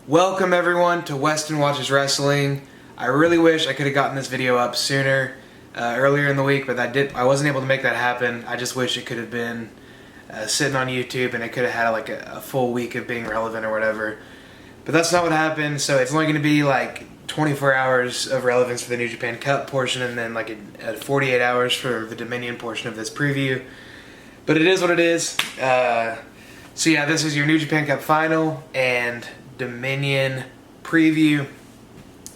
Welcome everyone to Weston Watches Wrestling. I really wish I could have gotten this video up sooner, earlier in the week, but I wasn't able to make that happen. I just wish it could have been sitting on YouTube and it could have had like a full week of being relevant or whatever. But that's not what happened, so it's only going to be like 24 hours of relevance for the New Japan Cup portion and then like 48 hours for the Dominion portion of this preview. But it is what it is. So yeah, this is your New Japan Cup final and Dominion preview.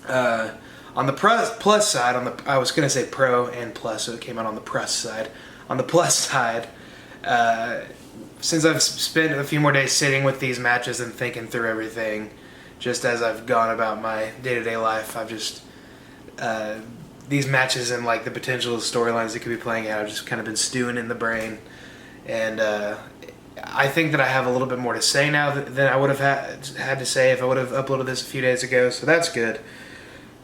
On the plus side, I was gonna say pro and plus, so it came out on the plus side. On the plus side, since I've spent a few more days sitting with these matches and thinking through everything, just as I've gone about my day-to-day life, I've just these matches and like the potential storylines that could be playing out, I've just kind of been stewing in the brain, and I think that I have a little bit more to say now than I would have had to say if I would have uploaded this a few days ago, so that's good.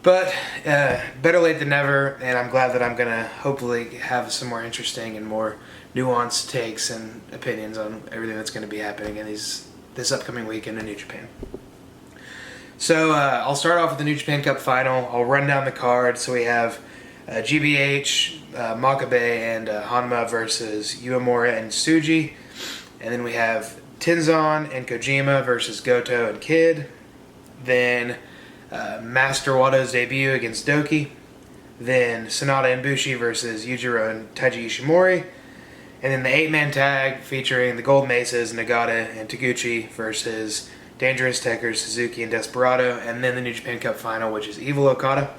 But better late than never, and I'm glad that I'm going to hopefully have some more interesting and more nuanced takes and opinions on everything that's going to be happening in this upcoming weekend in New Japan. So I'll start off with the New Japan Cup final. I'll run down the card. So we have GBH, Makabe, and Hanma versus Uemura and Tsuji. And then we have Tenzan and Kojima versus Goto and Kid. Then Master Wato's debut against Doki. Then Sanada and Bushi versus Yujiro and Taiji Ishimori. And then the 8-man tag featuring the Gold Mesas, Nagata and Taguchi versus Dangerous Tekkers, Suzuki and Desperado. And then the New Japan Cup final, which is Evil Okada.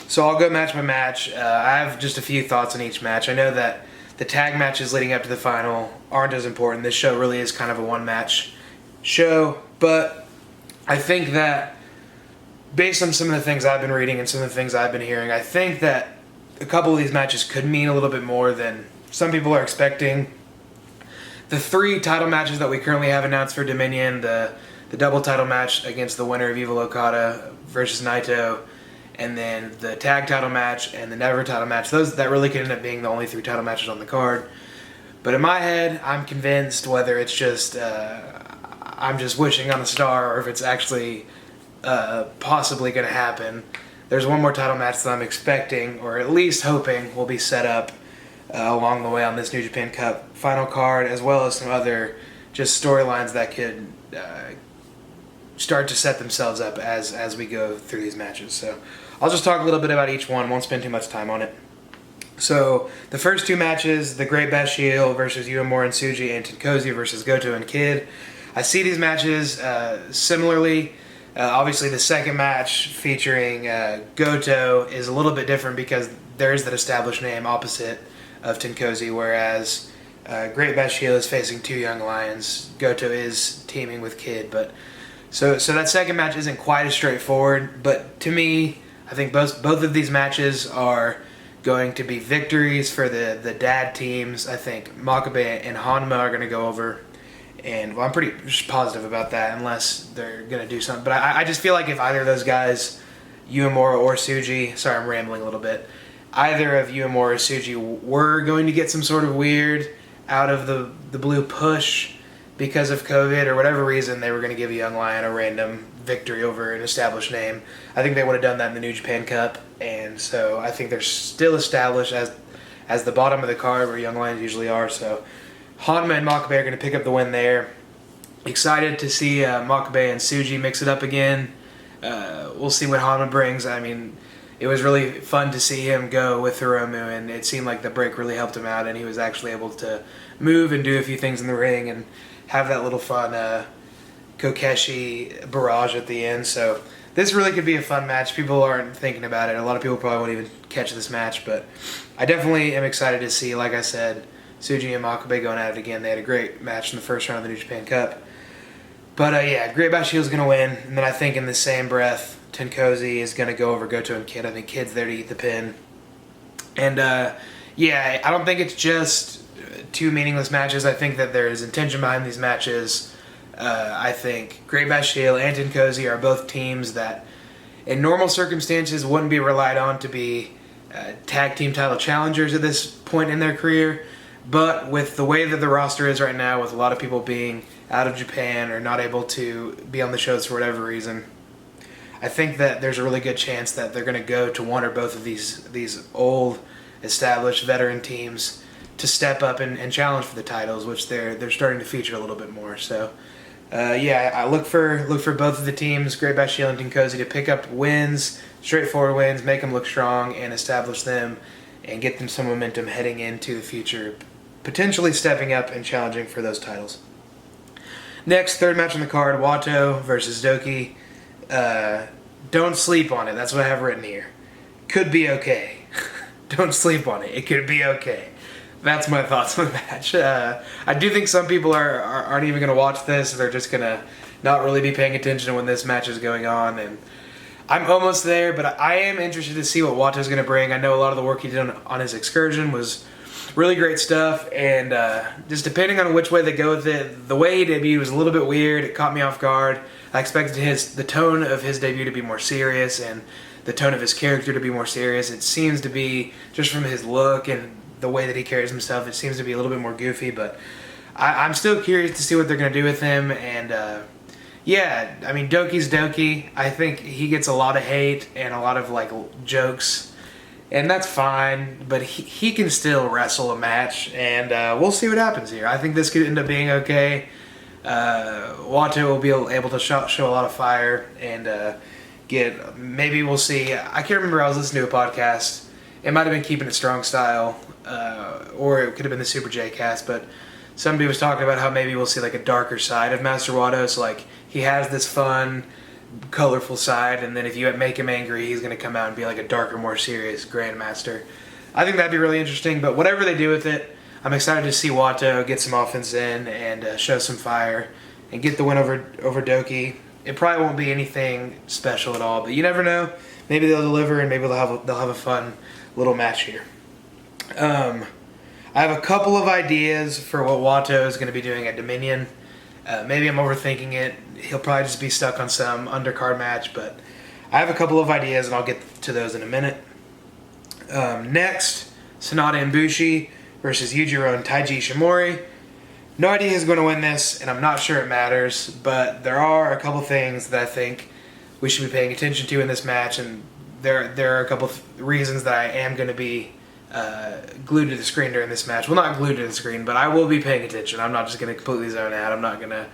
So I'll go match by match. I have just a few thoughts on each match. I know that the tag matches leading up to the final aren't as important. This show really is kind of a one-match show. But I think that based on some of the things I've been reading and some of the things I've been hearing, I think that a couple of these matches could mean a little bit more than some people are expecting. The 3 title matches that we currently have announced for Dominion, the double title match against the winner of Evil Okada versus Naito, and then the tag title match and the Never title match, that really could end up being the only 3 title matches on the card. But in my head, I'm convinced, whether it's just I'm just wishing on a star or if it's actually possibly going to happen, there's one more title match that I'm expecting, or at least hoping, will be set up along the way on this New Japan Cup final card, as well as some other just storylines that could start to set themselves up as we go through these matches. So I'll just talk a little bit about each one, won't spend too much time on it. So the first 2 matches, the Great Bash Shield versus Uemura and Tsuji, and Tenkozy versus Goto and Kid. I see these matches similarly. Obviously the second match featuring Goto is a little bit different because there is that established name opposite of Tenkozy, whereas Great Bash Shield is facing 2 young lions. Goto is teaming with Kid, but so that second match isn't quite as straightforward, but to me, I think both of these matches are going to be victories for the dad teams. I think Makabe and Hanma are going to go over, and well, I'm pretty positive about that unless they're going to do something. But I just feel like if either of those guys, Uemura or Tsuji, sorry I'm rambling a little bit, either of Uemura or Tsuji were going to get some sort of weird out of the blue push because of COVID or whatever reason, they were going to give a young lion a random victory over an established name, I think they would have done that in the New Japan Cup, and so I think they're still established as the bottom of the card where young lions usually are. So Hanma and Makabe are going to pick up the win there. Excited to see Makabe and Tsuji mix it up again. We'll see what Hanma brings. I mean, it was really fun to see him go with Hiromu, and it seemed like the break really helped him out, and he was actually able to move and do a few things in the ring and have that little fun Kokeshi barrage at the end. So this really could be a fun match. People aren't thinking about it. A lot of people probably won't even catch this match, but I definitely am excited to see, like I said, Tsuji and Makabe going at it again. They had a great match in the first round of the New Japan Cup. But yeah, Great Bash Shield's going to win, and then I think in the same breath, Tenkozy is going to go over Goto and Kid. I think Kid's there to eat the pin. And yeah, I don't think it's just 2 meaningless matches. I think that there is intention behind these matches. I think Great Bash Shield and Tenkozy are both teams that in normal circumstances wouldn't be relied on to be tag team title challengers at this point in their career. But with the way that the roster is right now, with a lot of people being out of Japan or not able to be on the shows for whatever reason, I think that there's a really good chance that they're going to go to one or both of these old, established veteran teams to step up and challenge for the titles, which they're starting to feature a little bit more. So, yeah, I look for both of the teams, Great Bash Shield and Team Cozy, to pick up wins, straightforward wins, make them look strong, and establish them and get them some momentum heading into the future, potentially stepping up and challenging for those titles. Next, third match on the card, Wato versus Doki. Don't sleep on it. That's what I have written here. Could be okay. Don't sleep on it. It could be okay. That's my thoughts on the match. I do think some people aren't even going to watch this. They're just going to not really be paying attention when this match is going on. And I'm almost there, but I am interested to see what Wato's going to bring. I know a lot of the work he did on his excursion was really great stuff, and just depending on which way they go with it, the way he debuted was a little bit weird. It caught me off guard. I expected the tone of his debut to be more serious and the tone of his character to be more serious. It seems to be, just from his look and the way that he carries himself, it seems to be a little bit more goofy, but I'm still curious to see what they're going to do with him. And yeah, I mean, Doki's Doki. I think he gets a lot of hate and a lot of like jokes, and that's fine, but he can still wrestle a match, and we'll see what happens here. I think this could end up being okay. Wato will be able to show a lot of fire, and maybe we'll see. I can't remember, I was listening to a podcast. It might have been Keeping It Strong Style, or it could have been the Super J cast, but somebody was talking about how maybe we'll see like a darker side of Master Wato. So like he has this fun, colorful side, and then if you make him angry, he's going to come out and be like a darker, more serious Grandmaster. I think that'd be really interesting, but whatever they do with it, I'm excited to see Wato get some offense in and show some fire and get the win over Doki. It probably won't be anything special at all, but you never know. Maybe they'll deliver, and maybe they'll have a fun little match here. I have a couple of ideas for what Wato is going to be doing at Dominion. Maybe I'm overthinking it. He'll probably just be stuck on some undercard match, but I have a couple of ideas, and I'll get to those in a minute. Next, Sanada and Bushi versus Yujiro and Taiji Ishimori. No idea who's going to win this, and I'm not sure it matters, but there are a couple things that I think we should be paying attention to in this match, and there are a couple of reasons that I am going to be glued to the screen during this match. Well, not glued to the screen, but I will be paying attention. I'm not just going to completely zone out. I'm not going to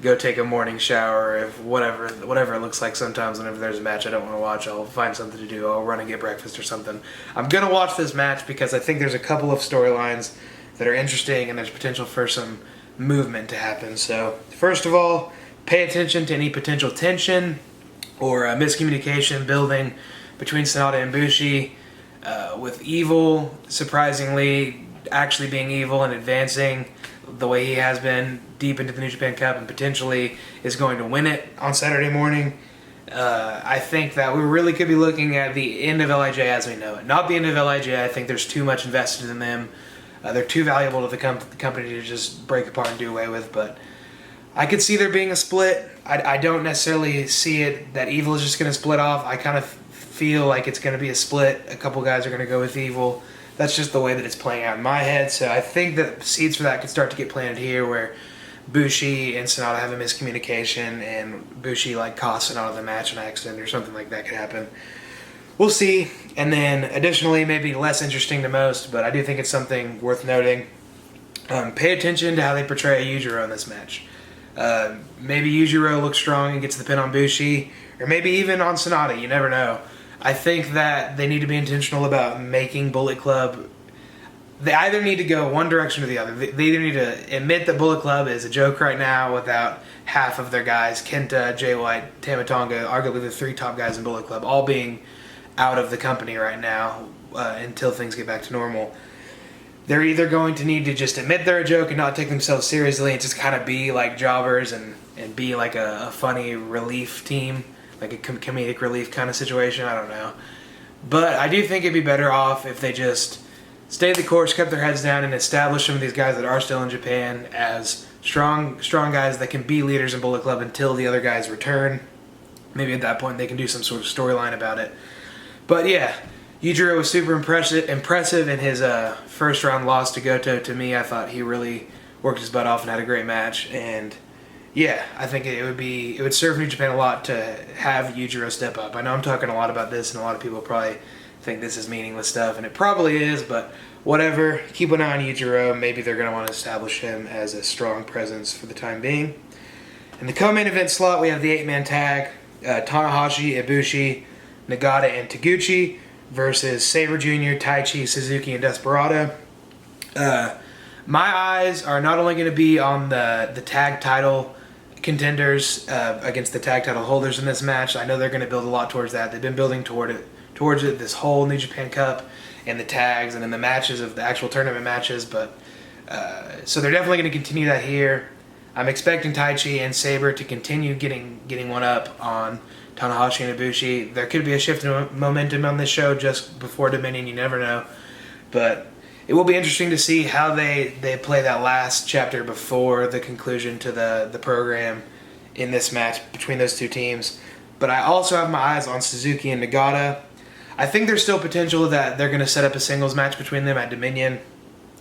go take a morning shower, if whatever it looks like. Sometimes whenever there's a match I don't want to watch, I'll find something to do. I'll run and get breakfast or something. I'm going to watch this match because I think there's a couple of storylines that are interesting and there's potential for some movement to happen. So first of all, pay attention to any potential tension or miscommunication building between Sanada and Bushi, with Evil surprisingly actually being evil and advancing the way he has been deep into the New Japan Cup and potentially is going to win it on Saturday morning. I think that we really could be looking at the end of LIJ as we know it. Not the end of LIJ. I think there's too much invested in them. They're too valuable to the company to just break apart and do away with, but I could see there being a split. I don't necessarily see it that Evil is just going to split off. I kind of feel like it's going to be a split. A couple guys are going to go with Evil. That's just the way that it's playing out in my head. So I think that seeds for that could start to get planted here, where Bushi and Sanada have a miscommunication and Bushi like costs Sanada the match on accident or something like that could happen. We'll see. And then additionally, maybe less interesting to most, but I do think it's something worth noting. Pay attention to how they portray Yujiro in this match. Maybe Yujiro looks strong and gets the pin on Bushi, or maybe even on Sanada. You never know. I think that they need to be intentional about making Bullet Club. They either need to go one direction or the other. They either need to admit that Bullet Club is a joke right now without half of their guys, Kenta, Jay White, Tama Tonga, arguably the three top guys in Bullet Club, all being out of the company right now until things get back to normal. They're either going to need to just admit they're a joke and not take themselves seriously and just kind of be like jobbers and be like a funny relief team, like a comedic relief kind of situation. I don't know. But I do think it'd be better off if they just stayed the course, kept their heads down, and established some of these guys that are still in Japan as strong guys that can be leaders in Bullet Club until the other guys return. Maybe at that point they can do some sort of storyline about it. But yeah, Yujiro was super impressive in his first round loss to Goto. To me, I thought he really worked his butt off and had a great match. And yeah, I think it would serve New Japan a lot to have Yujiro step up. I know I'm talking a lot about this, and a lot of people probably think this is meaningless stuff, and it probably is, but whatever. Keep an eye on Yujiro. Maybe they're going to want to establish him as a strong presence for the time being. In the co-main event slot, we have the 8-man tag, Tanahashi, Ibushi, Nagata, and Taguchi versus Sabre Jr., Taichi, Suzuki, and Desperado. My eyes are not only going to be on the tag title contenders against the tag title holders in this match. I know they're going to build a lot towards that. They've been building towards it this whole New Japan Cup and the tags and in the matches of the actual tournament matches. But so they're definitely going to continue that here. I'm expecting Taichi and Sabre to continue getting one up on Tanahashi and Ibushi. There could be a shift in momentum on this show just before Dominion. You never know. But it will be interesting to see how they play that last chapter before the conclusion to the program in this match between those two teams. But I also have my eyes on Suzuki and Nagata. I think there's still potential that they're going to set up a singles match between them at Dominion.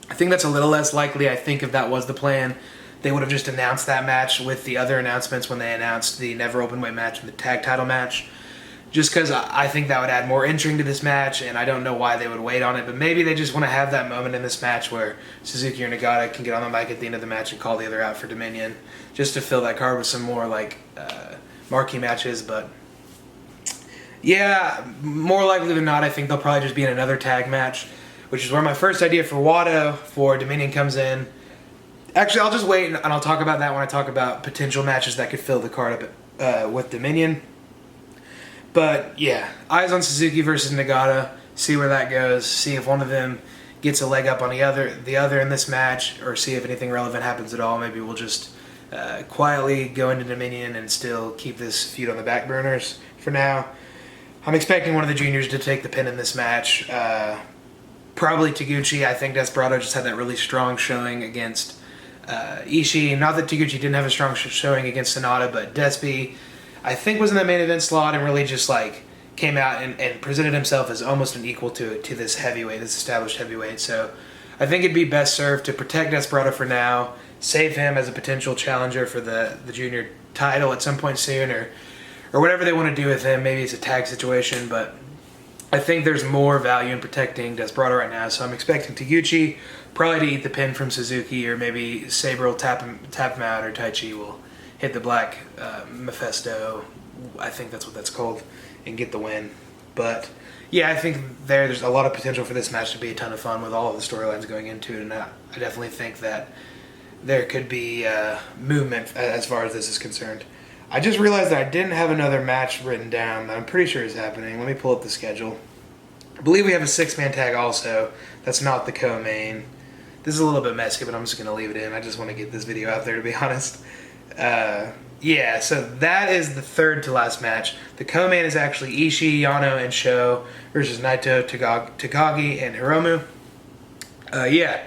I think that's a little less likely. I think if that was the plan, they would have just announced that match with the other announcements when they announced the Never Openweight match and the tag title match. Just because I think that would add more intrigue to this match, and I don't know why they would wait on it. But maybe they just want to have that moment in this match where Suzuki or Nagata can get on the mic at the end of the match and call the other out for Dominion, just to fill that card with some more marquee matches. But yeah, more likely than not, I think they'll probably just be in another tag match, which is where my first idea for Wato for Dominion comes in. Actually, I'll just wait and I'll talk about that when I talk about potential matches that could fill the card up with Dominion. But yeah, eyes on Suzuki versus Nagata. See where that goes. See if one of them gets a leg up on the other in this match, or see if anything relevant happens at all. Maybe we'll just quietly go into Dominion and still keep this feud on the back burners for now. I'm expecting one of the juniors to take the pin in this match. Probably Taguchi. I think Desperado just had that really strong showing against Ishii. Not that Taguchi didn't have a strong showing against Sonata, but Despi, I think, was in the main event slot and really just came out and presented himself as almost an equal to this heavyweight, this established heavyweight. So I think it'd be best served to protect Desperado for now, save him as a potential challenger for the junior title at some point soon, or whatever they want to do with him. Maybe it's a tag situation, but I think there's more value in protecting Desperado right now. So I'm expecting Taguchi probably to eat the pin from Suzuki, or maybe Sabre will tap him out, or Taichi will hit the black Mephisto, I think that's what that's called, and get the win. But yeah, I think there's a lot of potential for this match to be a ton of fun with all of the storylines going into it, and I definitely think that there could be movement as far as this is concerned. I just realized that I didn't have another match written down that I'm pretty sure is happening. Let me pull up the schedule. I believe we have a 6-man tag also. That's not the co-main. This is a little bit messy, but I'm just going to leave it in. I just want to get this video out there, to be honest. Yeah, so that is the third to last match. The co-main is actually Ishii, Yano, and Sho versus Naito, Takagi, and Hiromu. Yeah,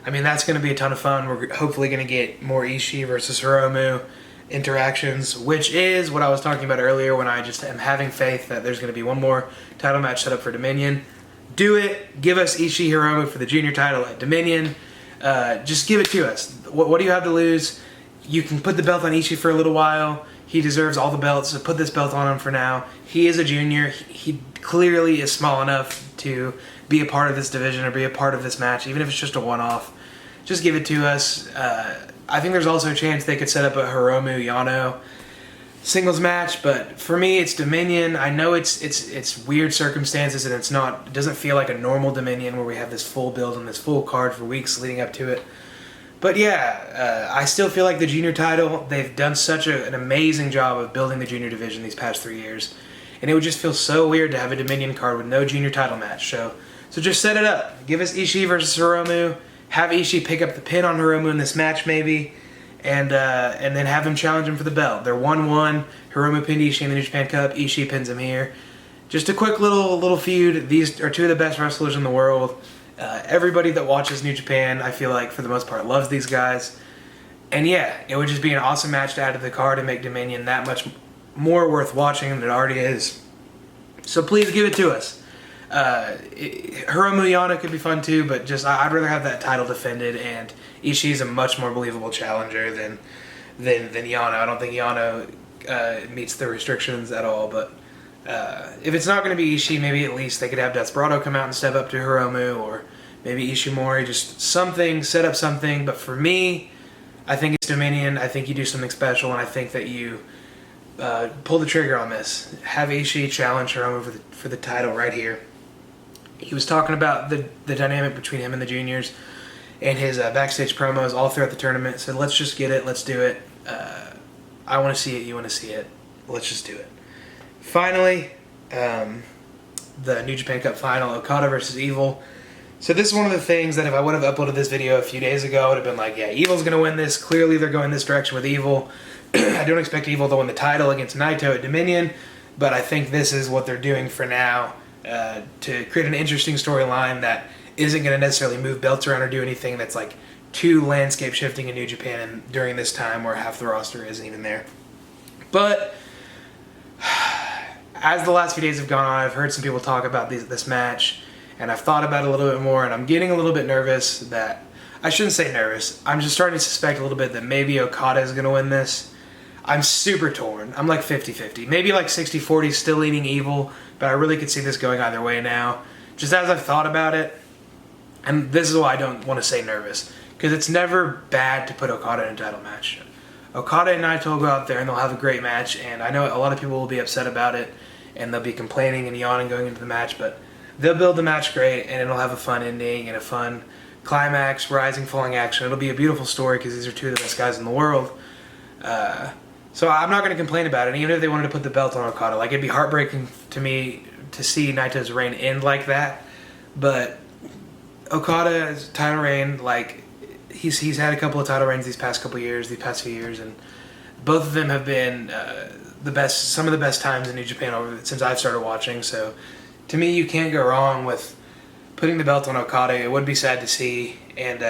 I mean, that's going to be a ton of fun. We're hopefully going to get more Ishii versus Hiromu interactions, which is what I was talking about earlier when I just am having faith that there's going to be one more title match set up for Dominion. Do it. Give us Ishii Hiromu for the junior title at Dominion. Just give it to us. What do you have to lose? You can put the belt on Ishii for a little while. He deserves all the belts, so put this belt on him for now. He is a junior. He clearly is small enough to be a part of this division or be a part of this match, even if it's just a one-off. Just give it to us. I think there's also a chance they could set up a Hiromu Yano singles match, but for me, it's Dominion. I know it's weird circumstances, and it doesn't feel like a normal Dominion where we have this full build and this full card for weeks leading up to it. But yeah, I still feel like the junior title, they've done such an amazing job of building the junior division these past 3 years. And it would just feel so weird to have a Dominion card with no junior title match. So just set it up. Give us Ishii versus Hiromu. Have Ishii pick up the pin on Hiromu in this match maybe. And then have him challenge him for the belt. They're 1-1. Hiromu pinned Ishii in the New Japan Cup. Ishii pins him here. Just a quick little feud. These are two of the best wrestlers in the world. Everybody that watches New Japan, I feel like, for the most part, loves these guys. And yeah, it would just be an awesome match to add to the card and make Dominion that much more worth watching than it already is. So please give it to us. Hiromu Yano could be fun too, but just I'd rather have that title defended, and Ishii's a much more believable challenger than Yano. I don't think Yano meets the restrictions at all, but if it's not going to be Ishii, maybe at least they could have Desperado come out and step up to Hiromu, or maybe Ishimori, just something, set up something. But for me, I think it's Dominion. I think you do something special, and I think that you pull the trigger on this. Have Ishii challenge Hiromu for the title right here. He was talking about the dynamic between him and the juniors and his backstage promos all throughout the tournament. So let's just get it. Let's do it. I want to see it. You want to see it. Let's just do it. Finally, the New Japan Cup final, Okada versus Evil. So this is one of the things that if I would have uploaded this video a few days ago, I would have been like, yeah, Evil's going to win this. Clearly they're going this direction with Evil. I don't expect Evil to win the title against Naito at Dominion, but I think this is what they're doing for now to create an interesting storyline that isn't going to necessarily move belts around or do anything that's like too landscape shifting in New Japan during this time where half the roster isn't even there. But as the last few days have gone on, I've heard some people talk about this match, and I've thought about it a little bit more, and I'm getting a little bit nervous that... I shouldn't say nervous. I'm just starting to suspect a little bit that maybe Okada is going to win this. I'm super torn. I'm like 50-50. Maybe like 60-40, still leaning Evil, but I really could see this going either way now. Just as I've thought about it, and this is why I don't want to say nervous, because it's never bad to put Okada in a title match. Okada and Naito will go out there and they'll have a great match, and I know a lot of people will be upset about it, and they'll be complaining and yawning going into the match, but they'll build the match great, and it'll have a fun ending and a fun climax, rising, falling action. It'll be a beautiful story because these are two of the best guys in the world. So I'm not going to complain about it. And even if they wanted to put the belt on Okada, like, it'd be heartbreaking to me to see Naito's reign end like that. But Okada's title reign, like, he's had a couple of title reigns these past few years, and both of them have been some of the best times in New Japan since I've started watching. So to me, you can't go wrong with putting the belt on Okada. It would be sad to see, and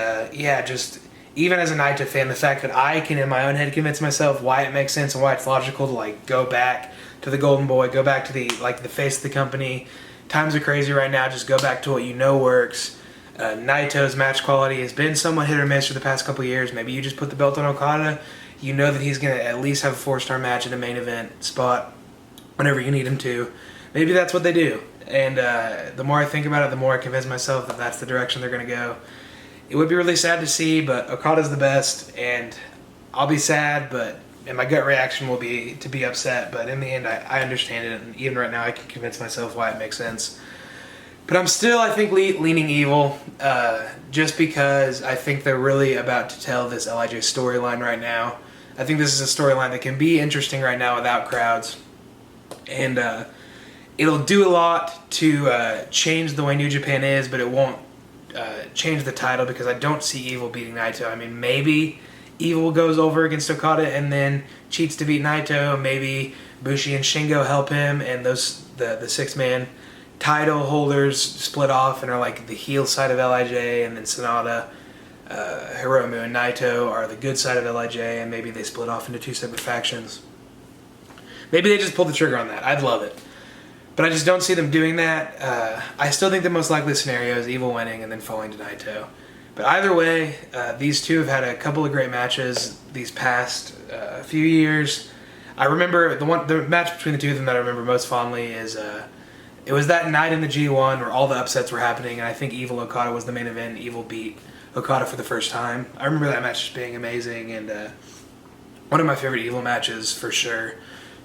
just even as a Naito fan, the fact that I can in my own head convince myself why it makes sense and why it's logical to like go back to the Golden Boy, go back to the face of the company. Times are crazy right now. Just go back to what you know works. Naito's match quality has been somewhat hit or miss for the past couple of years. Maybe you just put the belt on Okada. You know that he's going to at least have a 4-star match in a main event spot whenever you need him to. Maybe that's what they do. And the more I think about it, the more I convince myself that that's the direction they're going to go. It would be really sad to see, but Okada's the best, and I'll be sad, and my gut reaction will be to be upset, but in the end, I understand it, and even right now, I can convince myself why it makes sense. But I'm still, I think, leaning Evil, just because I think they're really about to tell this LIJ storyline right now. I think this is a storyline that can be interesting right now without crowds, and it'll do a lot to change the way New Japan is, but it won't change the title because I don't see Evil beating Naito. I mean, maybe Evil goes over against Okada and then cheats to beat Naito. Maybe Bushi and Shingo help him, and the 6-man title holders split off and are like the heel side of LIJ, and then Sonata, Hiromu, and Naito are the good side of LIJ, and maybe they split off into 2 separate factions. Maybe they just pull the trigger on that. I'd love it. But I just don't see them doing that. I still think the most likely scenario is Evil winning and then falling to Naito. But either way, these two have had a couple of great matches these past few years. I remember the match between the two of them that I remember most fondly is it was that night in the G1 where all the upsets were happening, and I think Evil Okada was the main event. Evil beat Okada for the first time. I remember that match just being amazing, and one of my favorite Evil matches for sure.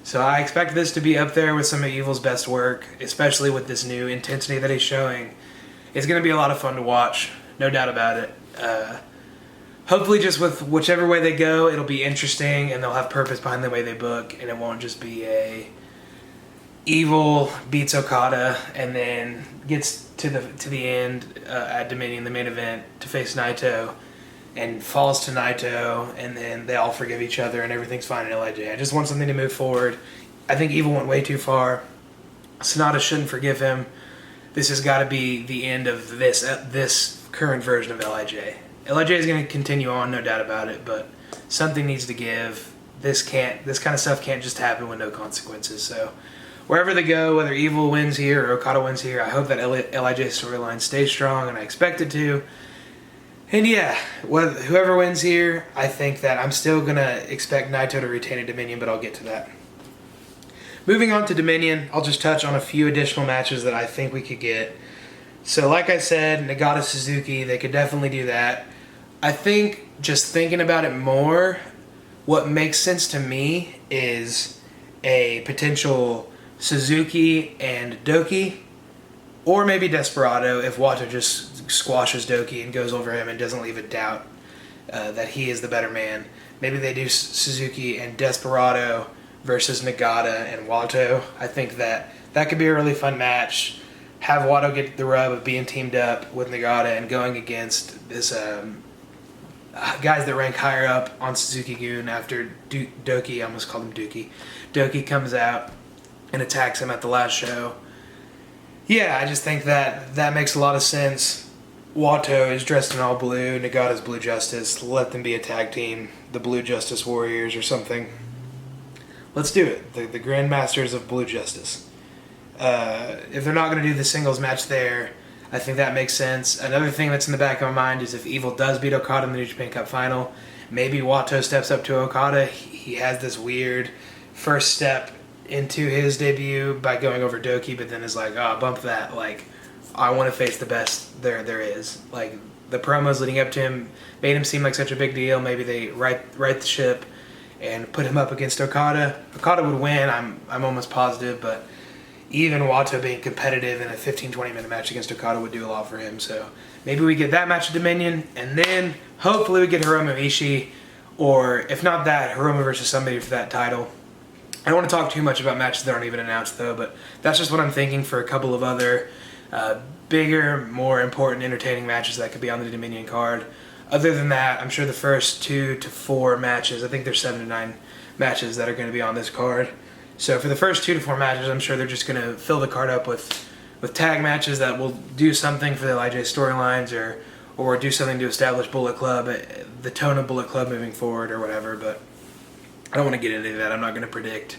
So I expect this to be up there with some of Evil's best work, especially with this new intensity that he's showing. It's going to be a lot of fun to watch, no doubt about it. Hopefully just with whichever way they go, it'll be interesting, and they'll have purpose behind the way they book, and it won't just be a Evil beats Okada and then gets to the end at Dominion, the main event, to face Naito, and falls to Naito, and then they all forgive each other, and everything's fine in LIJ. I just want something to move forward. I think Evil went way too far. Sonata shouldn't forgive him. This has got to be the end of this current version of LIJ. LIJ is going to continue on, no doubt about it, but something needs to give. This kind of stuff can't just happen with no consequences. So wherever they go, whether Evil wins here or Okada wins here, I hope that LIJ storyline stays strong, and I expect it to. And yeah, whoever wins here, I think that I'm still going to expect Naito to retain a Dominion, but I'll get to that. Moving on to Dominion, I'll just touch on a few additional matches that I think we could get. So like I said, Nagata Suzuki, they could definitely do that. I think, just thinking about it more, what makes sense to me is a potential Suzuki and Doki, or maybe Desperado if Wato just squashes Doki and goes over him and doesn't leave a doubt that he is the better man. Maybe they do Suzuki and Desperado versus Nagata and Wato. I think that could be a really fun match. Have Wato get the rub of being teamed up with Nagata and going against this guys that rank higher up on Suzuki-gun after Doki, I almost called him Dookie. Doki comes out and attacks him at the last show. Yeah, I just think that makes a lot of sense. Wato is dressed in all blue, Nagata's Blue Justice. Let them be a tag team, the Blue Justice Warriors or something. Let's do it, the Grandmasters of Blue Justice. If they're not going to do the singles match there, I think that makes sense. Another thing that's in the back of my mind is if Evil does beat Okada in the New Japan Cup final, maybe Wato steps up to Okada. He has this weird first step into his debut by going over Doki, but then is like, oh, bump that. Like, I want to face the best there is. Like, the promos leading up to him made him seem like such a big deal. Maybe they right the ship and put him up against Okada. Okada would win, I'm almost positive, but even Wato being competitive in a 15-20 minute match against Okada would do a lot for him. So maybe we get that match at Dominion, and then hopefully we get Hiromu Ishii, or if not that, Hiromu versus somebody for that title. I don't want to talk too much about matches that aren't even announced though, but that's just what I'm thinking for a couple of other bigger, more important, entertaining matches that could be on the Dominion card. Other than that, I'm sure the first 2 to 4 matches, I think there's 7 to 9 matches that are going to be on this card. So for the first 2 to 4 matches, I'm sure they're just going to fill the card up with tag matches that will do something for the LIJ storylines or do something to establish Bullet Club, the tone of Bullet Club moving forward or whatever. But I don't want to get into that. I'm not going to predict.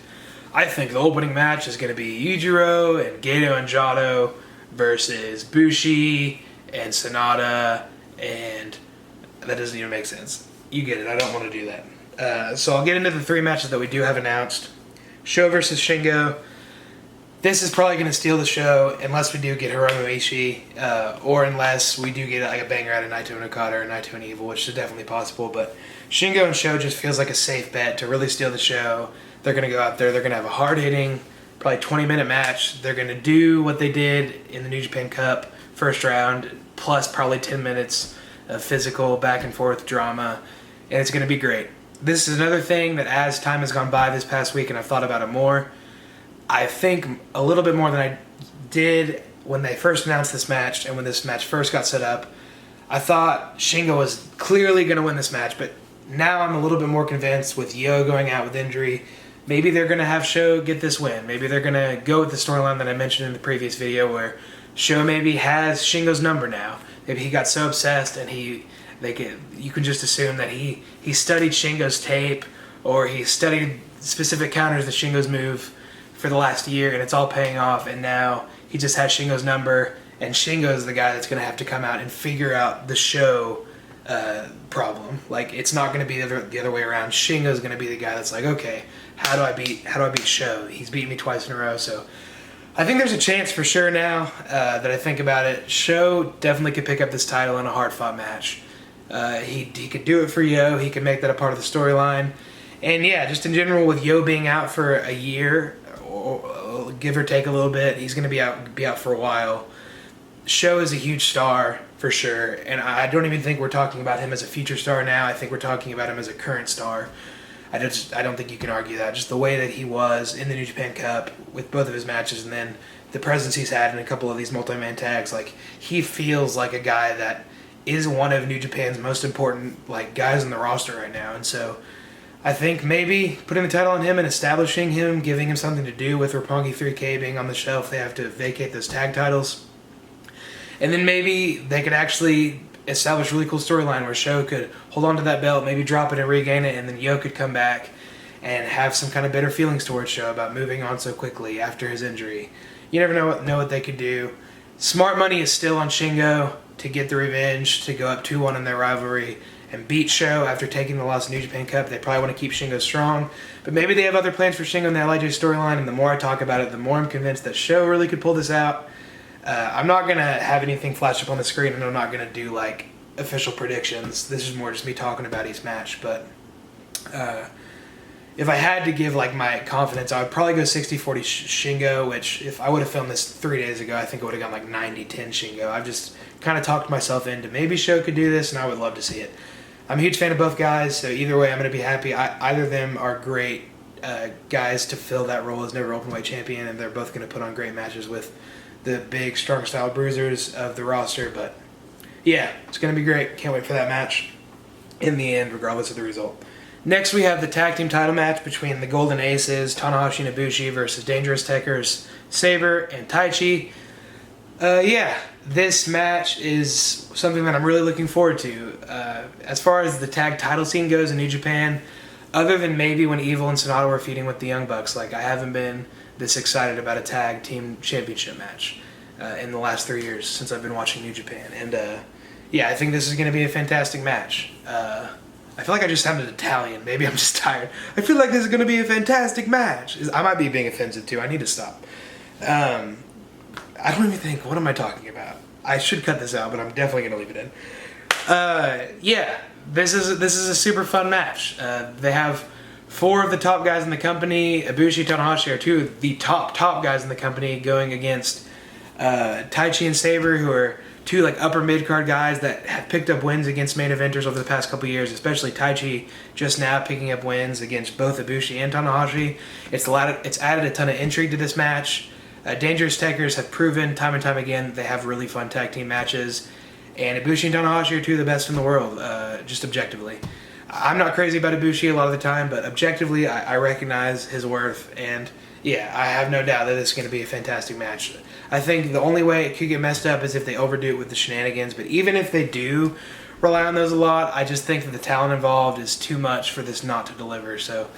I think the opening match is going to be Yujiro and Gedo and Jado versus Bushi and Sonata, and that doesn't even make sense. You get it. I don't want to do that. So I'll get into the 3 matches that we do have announced. Sho versus Shingo. This is probably going to steal the show unless we do get Hiromu Ishii, or unless we do get like a banger out of Naito and Okada or Naito and Evil, which is definitely possible. But Shingo and Sho just feels like a safe bet to really steal the show. They're going to go out there. They're going to have a hard-hitting, probably 20-minute match. They're going to do what they did in the New Japan Cup first round, plus probably 10 minutes of physical back-and-forth drama, and it's going to be great. This is another thing that as time has gone by this past week and I've thought about it more, I think a little bit more than I did when they first announced this match and when this match first got set up. I thought Shingo was clearly going to win this match, but now I'm a little bit more convinced with Yo going out with injury. Maybe they're going to have Sho get this win. Maybe they're going to go with the storyline that I mentioned in the previous video where Sho maybe has Shingo's number now. Maybe he got so obsessed and you can just assume that he studied Shingo's tape or he studied specific counters that Shingo's move for the last year, and it's all paying off, and now he just has Shingo's number, and Shingo's the guy that's going to have to come out and figure out the Sho problem. Like, it's not going to be the other way around. Shingo's going to be the guy that's like, okay, how do I beat Sho? He's beaten me twice in a row, so I think there's a chance for sure now that I think about it. Sho definitely could pick up this title in a hard-fought match. He could do it for Yo. He could make that a part of the storyline. And yeah, just in general, with Yo being out for a year, or give or take a little bit, he's going to be out for a while. Sho is a huge star for sure, and I don't even think we're talking about him as a future star now. I think we're talking about him as a current star. I don't think you can argue that. Just the way that he was in the New Japan Cup with both of his matches, and then the presence he's had in a couple of these multi-man tags, like, he feels like a guy that is one of New Japan's most important guys in the roster right now. And so I think maybe putting the title on him and establishing him, giving him something to do with Roppongi 3K being on the shelf, they have to vacate those tag titles. And then maybe they could actually establish a really cool storyline where Sho could hold on to that belt, maybe drop it and regain it, and then Yo could come back and have some kind of bitter feelings towards Sho about moving on so quickly after his injury. You never know what they could do. Smart money is still on Shingo to get the revenge, to go up 2-1 in their rivalry and beat Sho after taking the loss in New Japan Cup. They probably want to keep Shingo strong, but maybe they have other plans for Shingo in the LIJ storyline, and the more I talk about it, the more I'm convinced that Sho really could pull this out. I'm not going to have anything flash up on the screen, and I'm not going to do like official predictions. This is more just me talking about each match, but if I had to give like my confidence, I would probably go 60-40 Shingo, which if I would have filmed this 3 days ago, I think it would have gone like 90-10 Shingo. I've just kind of talked myself into maybe Sho could do this, and I would love to see it. I'm a huge fan of both guys, so either way I'm going to be happy. Either of them are great guys to fill that role as never openweight champion, and they're both going to put on great matches with the big, strong-style bruisers of the roster. But yeah, it's going to be great. Can't wait for that match in the end, regardless of the result. Next, we have the tag team title match between the Golden Aces, Tanahashi and Ibushi, versus Dangerous Tekkers, Sabre and Taichi. This match is something that I'm really looking forward to. As far as the tag title scene goes in New Japan, other than maybe when Evil and Sonata were feuding with the Young Bucks, like I haven't been this excited about a tag team championship match in the last 3 years since I've been watching New Japan. And I think this is going to be a fantastic match. I feel like I just sounded Italian. Maybe I'm just tired. I feel like this is going to be a fantastic match. I might be being offensive too. I need to stop. I don't even think, what am I talking about? I should cut this out, but I'm definitely going to leave it in. This is a super fun match. They have 4 of the top guys in the company. Ibushi, Tanahashi are 2 of the top guys in the company going against Taichi and Sabre, who are 2 like upper mid-card guys that have picked up wins against main eventers over the past couple years, especially Taichi just now picking up wins against both Ibushi and Tanahashi. It's added a ton of intrigue to this match. Dangerous Tekkers have proven time and time again they have really fun tag team matches, and Ibushi and Tanahashi are 2 of the best in the world, just objectively. I'm not crazy about Ibushi a lot of the time, but objectively I recognize his worth, and yeah, I have no doubt that this is going to be a fantastic match. I think the only way it could get messed up is if they overdo it with the shenanigans, but even if they do rely on those a lot, I just think that the talent involved is too much for this not to deliver. So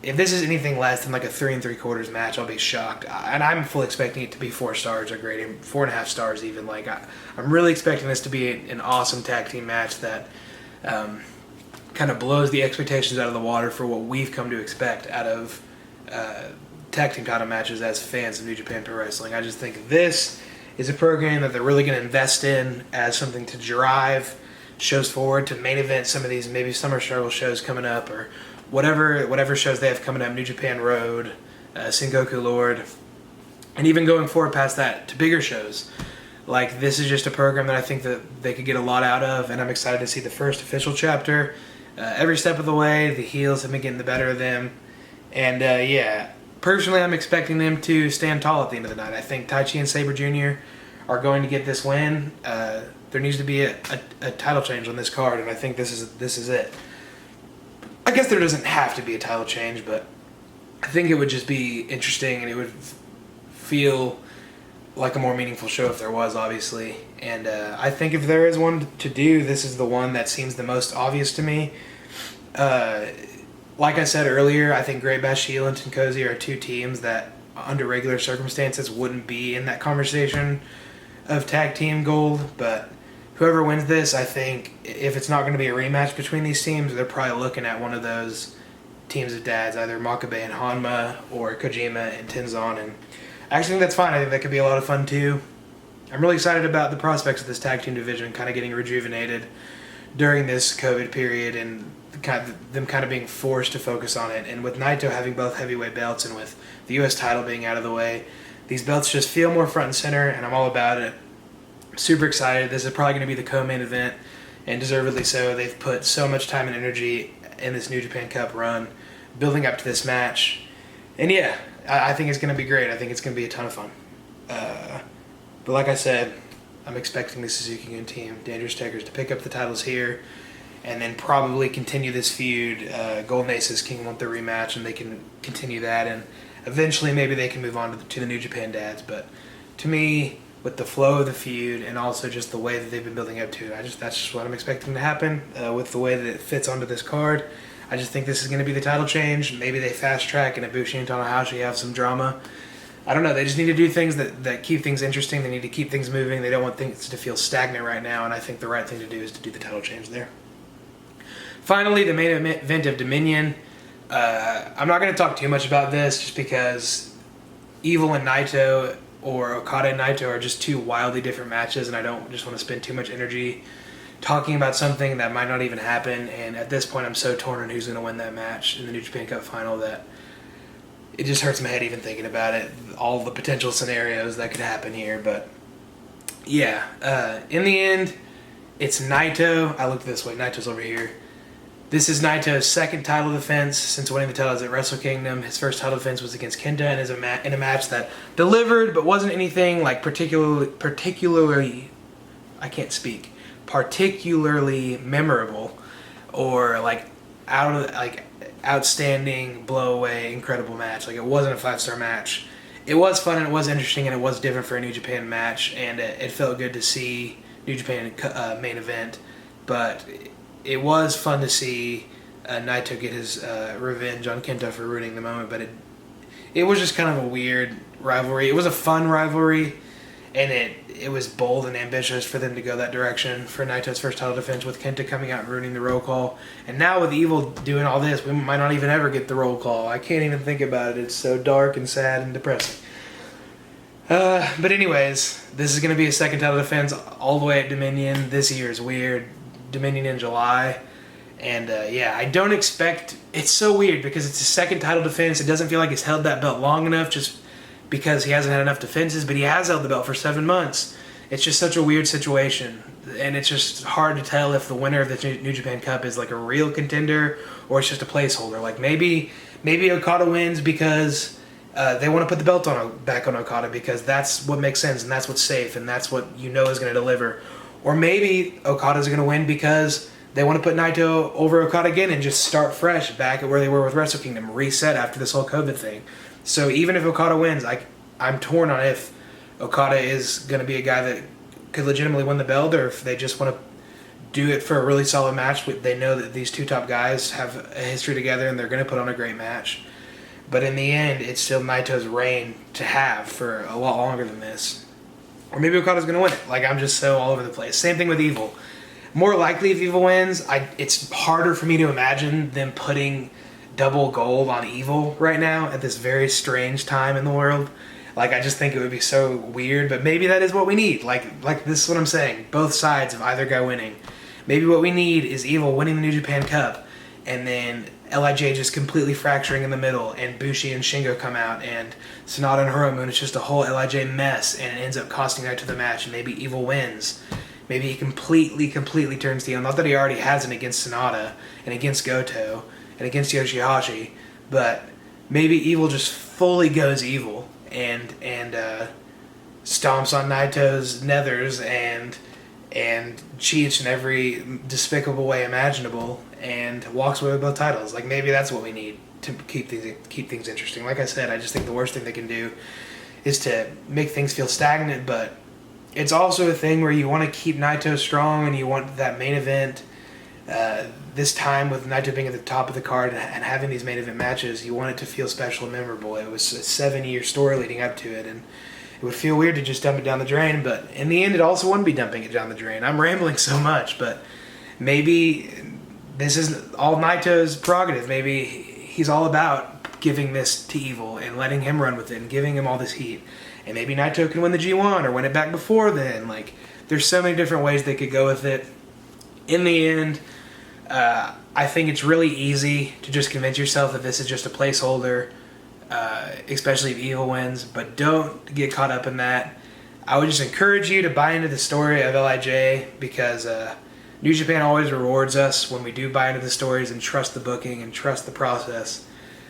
if this is anything less than like a 3 3/4 match, I'll be shocked. And I'm fully expecting it to be 4 stars or grading 4.5 stars even. Like I'm really expecting this to be an awesome tag team match that kind of blows the expectations out of the water for what we've come to expect out of tag team title matches as fans of New Japan Pro Wrestling. I just think this is a program that they're really going to invest in as something to drive shows forward, to main event some of these maybe Summer Struggle shows coming up, or whatever shows they have coming up, New Japan Road, Sengoku Lord, and even going forward past that to bigger shows. Like, this is just a program that I think that they could get a lot out of, and I'm excited to see the first official chapter. Every step of the way, the heels have been getting the better of them, and personally, I'm expecting them to stand tall at the end of the night. I think Taichi and Sabre Jr. are going to get this win. There needs to be a title change on this card, and I think this is it. I guess there doesn't have to be a title change, but I think it would just be interesting, and it would feel like a more meaningful show if there was, obviously. And I think if there is one to do, this is the one that seems the most obvious to me. Like I said earlier, I think Great Bash Heel and Tenkozy are 2 teams that, under regular circumstances, wouldn't be in that conversation of tag team gold. But whoever wins this, I think, if it's not going to be a rematch between these teams, they're probably looking at one of those teams of dads, either Makabe and Hanma or Kojima and Tenzan. And I actually think that's fine. I think that could be a lot of fun too. I'm really excited about the prospects of this tag team division kind of getting rejuvenated during this COVID period, and them kind of being forced to focus on it. And with Naito having both heavyweight belts, and with the U.S. title being out of the way, these belts just feel more front and center, and I'm all about it. I'm super excited. This is probably going to be the co-main event, and deservedly so. They've put so much time and energy in this New Japan Cup run, building up to this match. And yeah, I think it's going to be great. I think it's going to be a ton of fun. But like I said, I'm expecting the Suzuki-Gun team, Dangerous Tekkers, to pick up the titles here, and then probably continue this feud. Golden Aces can want their rematch, and they can continue that, and eventually maybe they can move on to the New Japan dads. But to me, with the flow of the feud and also just the way that they've been building up to it, that's just what I'm expecting to happen with the way that it fits onto this card. I just think this is going to be the title change. Maybe they fast track and Ibushi and Tanahashi have some drama. I don't know. They just need to do things that keep things interesting. They need to keep things moving. They don't want things to feel stagnant right now, and I think the right thing to do is to do the title change there. Finally, the main event of Dominion. I'm not going to talk too much about this just because Evil and Naito, or Okada and Naito, are just two wildly different matches, and I don't just want to spend too much energy talking about something that might not even happen. And at this point, I'm so torn on who's going to win that match in the New Japan Cup final that it just hurts my head even thinking about it. All the potential scenarios that could happen here. But yeah, in the end, it's Naito. I looked this way. Naito's over here. This is Naito's second title defense since winning the titles at Wrestle Kingdom. His first title defense was against Kenta and in a match that delivered, but wasn't anything like particularly I can't speak. Particularly memorable or like outstanding, blow away, incredible match. Like, it wasn't a 5-star match. It was fun and it was interesting and it was different for a New Japan match, and it felt good to see New Japan main event, but it was fun to see Naito get his revenge on Kenta for ruining the moment. But it was just kind of a weird rivalry. It was a fun rivalry, and it was bold and ambitious for them to go that direction for Naito's first title defense, with Kenta coming out and ruining the roll call. And now with Evil doing all this, we might not even ever get the roll call. I can't even think about it. It's so dark and sad and depressing. But anyways, this is going to be a second title defense all the way at Dominion. This year is weird. Dominion in July. And yeah, I don't expect... It's so weird because it's his second title defense. It doesn't feel like he's held that belt long enough just because he hasn't had enough defenses, but he has held the belt for 7 months. It's just such a weird situation, and it's just hard to tell if the winner of the New Japan Cup is like a real contender or it's just a placeholder. Like maybe Okada wins because they want to put the belt back on Okada because that's what makes sense and that's what's safe and that's what you know is going to deliver. Or maybe Okada's going to win because they want to put Naito over Okada again and just start fresh back at where they were with Wrestle Kingdom, reset after this whole COVID thing. So even if Okada wins, I'm torn on if Okada is going to be a guy that could legitimately win the belt, or if they just want to do it for a really solid match. They know that these two top guys have a history together and they're going to put on a great match. But in the end, it's still Naito's reign to have for a lot longer than this. Or maybe Okada's going to win it. Like, I'm just so all over the place. Same thing with Evil. More likely if Evil wins, it's harder for me to imagine them putting double gold on Evil right now at this very strange time in the world. Like, I just think it would be so weird, but maybe that is what we need. Like this is what I'm saying. Both sides of either guy winning. Maybe what we need is Evil winning the New Japan Cup, and then LIJ just completely fracturing in the middle, and Bushi and Shingo come out, and Sonata and Hiromu, and it's just a whole LIJ mess, and it ends up costing Naito the match, and maybe Evil wins. Maybe he completely turns heel. Not that he already hasn't against Sonata, and against Goto, and against Yoshihashi, but maybe Evil just fully goes evil and stomps on Naito's nethers and cheats in every despicable way imaginable and walks away with both titles. Like, maybe that's what we need to keep things interesting. Like I said, I just think the worst thing they can do is to make things feel stagnant, but it's also a thing where you want to keep Naito strong and you want that main event. This time with Naito being at the top of the card and having these main event matches, you want it to feel special and memorable. It was a 7-year story leading up to it, and it would feel weird to just dump it down the drain, but in the end it also wouldn't be dumping it down the drain. I'm rambling so much, but maybe this is all Naito's prerogative. Maybe he's all about giving this to Evil and letting him run with it and giving him all this heat. And maybe Naito can win the G1 or win it back before then. Like, there's so many different ways they could go with it. In the end, I think it's really easy to just convince yourself that this is just a placeholder, especially if Evil wins, but don't get caught up in that. I would just encourage you to buy into the story of LIJ, because New Japan always rewards us when we do buy into the stories and trust the booking and trust the process.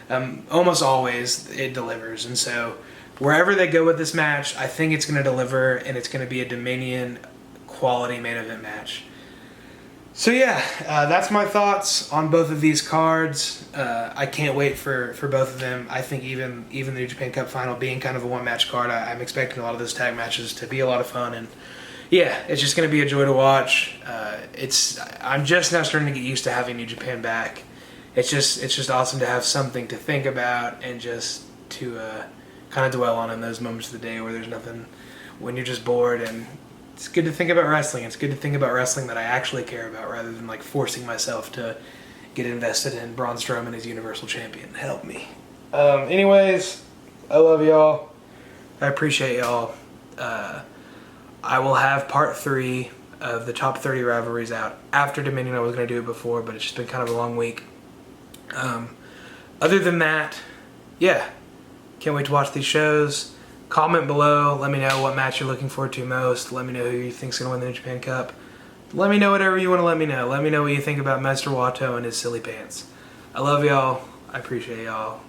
Almost always it delivers, and so wherever they go with this match, I think it's going to deliver, and it's going to be a Dominion quality main event match. So yeah, that's my thoughts on both of these cards. I can't wait for both of them. I think even the New Japan Cup final being kind of a one-match card, I'm expecting a lot of those tag matches to be a lot of fun, and yeah, it's just going to be a joy to watch. I'm just now starting to get used to having New Japan back, it's just awesome to have something to think about and just to kind of dwell on in those moments of the day where there's nothing, when you're just bored. And it's good to think about wrestling. It's good to think about wrestling that I actually care about, rather than like forcing myself to get invested in Braun Strowman as Universal Champion. Help me. Anyways, I love y'all. I appreciate y'all. I will have part 3 of the top 30 rivalries out after Dominion. I was going to do it before, but it's just been kind of a long week. Other than that, yeah, can't wait to watch these shows. Comment below. Let me know what match you're looking forward to most. Let me know who you think's going to win the New Japan Cup. Let me know whatever you want to let me know. Let me know what you think about Master Wato and his silly pants. I love y'all. I appreciate y'all.